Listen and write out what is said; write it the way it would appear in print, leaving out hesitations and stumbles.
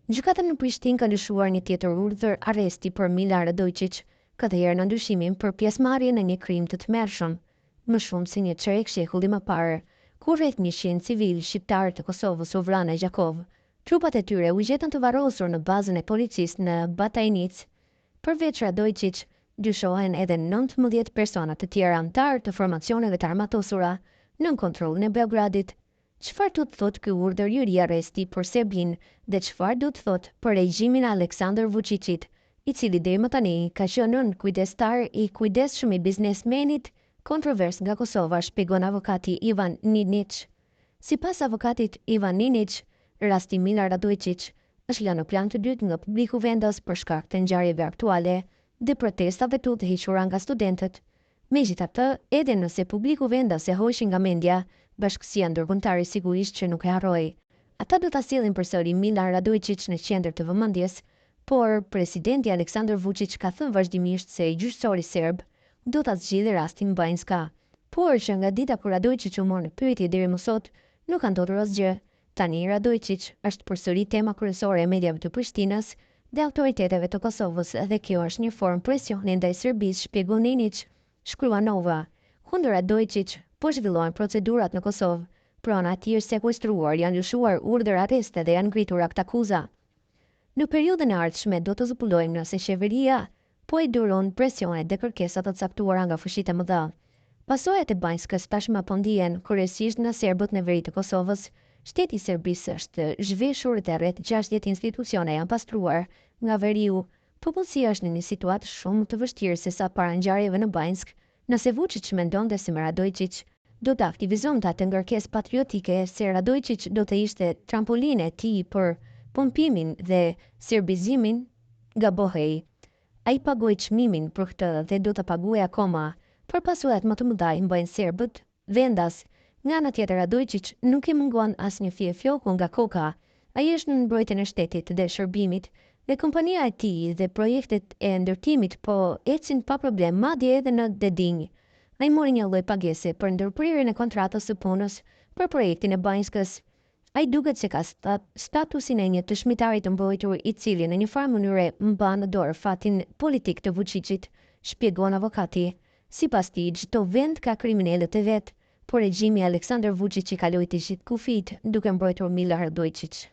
Gjykata në Prishtinë ka lëshuar një tjetër urdhër arresti për Milan Radojčić, këtë herë në ndryshimin për pjesëmarrje në një krim të tmerrshëm, më shumë se një çerek shekulli më parë, kur rreth 100 civil shqiptar të Kosovës u vranë në Gjakov. Trupat e tyre u gjetën të varrosur në bazën e policisë në Batajnic. Përveç Radojčić, dyshohen edhe 19 persona të tjera antar të formacioneve të armatosura nën kontrollin e Beogradit. Çfarë do të thotë ky urdhër yri arresti për Serbinë dhe çfarë do të thotë për regjimin e Aleksandar Vučićit, i cili deri më tani ka qenë nën kujdestar i kujdesshëm i biznesmenit kontrovers nga Kosova, shpjegon avokati Ivan Ninić. Sipas avokatit Ivan Ninić, rasti Milan Radojčić është lënë në plan të dytë nga publiku vendas për shkak të ngjarjeve aktuale dhe protestave të udhëhequra nga studentët. Megjithatë, edhe nëse publiku vendas e hoqi nga mendja, bashkësia ndërkombëtare sigurisht që nuk e harroi. Ata do ta sillin përsëri Milan Radojčić në qendër të vëmendjes, por presidenti Aleksandar Vučić ka thënë vazhdimisht se gjyqësori serb do ta zgjidhë rastin Banjska. Por që nga dita kur Radojčić u mori në pyetje deri më sot, nuk ka ndodhur asgjë. Tani Radojčić është përsëri tema kryesore e mediave të Prishtinës dhe autoriteteve të Kosovës dhe kjo është një formë presioni ndaj Serbisë, shpjegon Ninić, shkrua Nova. Kundër Radojčić po zhvillohen procedurat në Kosovë. Prona e tij është sekuestruar, janë lëshuar urdhër arreste dhe janë ngritur akt akuza. Në periudhën e ardhshme do të zbulojmë nëse qeveria po i duron presionet dhe kërkesat të caktuara nga fushitë e mëdha. Pasojat e Banjskës tashmë po ndihen kryesisht nga serbët në veri të Kosovës. Shteti i Serbisë është zhveshur dhe rreth 60 institucione janë pastruar nga veriu. Popullsia është në një situatë shumë të vështirë se sa para ngjarjeve në Banjsk. Nëse Vučić mendonte se me Radojčić do të aktivizonte atë ngërkesë patriotike, se Radojčić do të ishte trampolinë e tij për pompimin dhe serbizimin, gabohej. Ai pagoi çmimin për këtë dhe do të paguajë akoma, por pasojat më të mëdha i mbajnë serbët vendas. Nga ana tjetër, Radojčić nuk i mungon asnjë fije floku nga koka. Ai është në mbrojtjen e shtetit dhe shërbimit, dhe kompania e tij dhe projektet e ndërtimit po ecin pa problem, madje edhe në Dedinj. Ai mori një lloj pagese për ndërprirjen e kontratës së punës për projektin e Banjskës. Ai duket se ka statusin e një dëshmitari të mbrojtur i cili në një farë mënyre mban në dorë fatin politik të Vučićit, shpjegon avokati. Sipas tij, çdo vend ka kriminalët e vet, por regjimi i Aleksandar Vučić i kaloi të gjithë kufijt duke mbrojtur Milan Radojčić.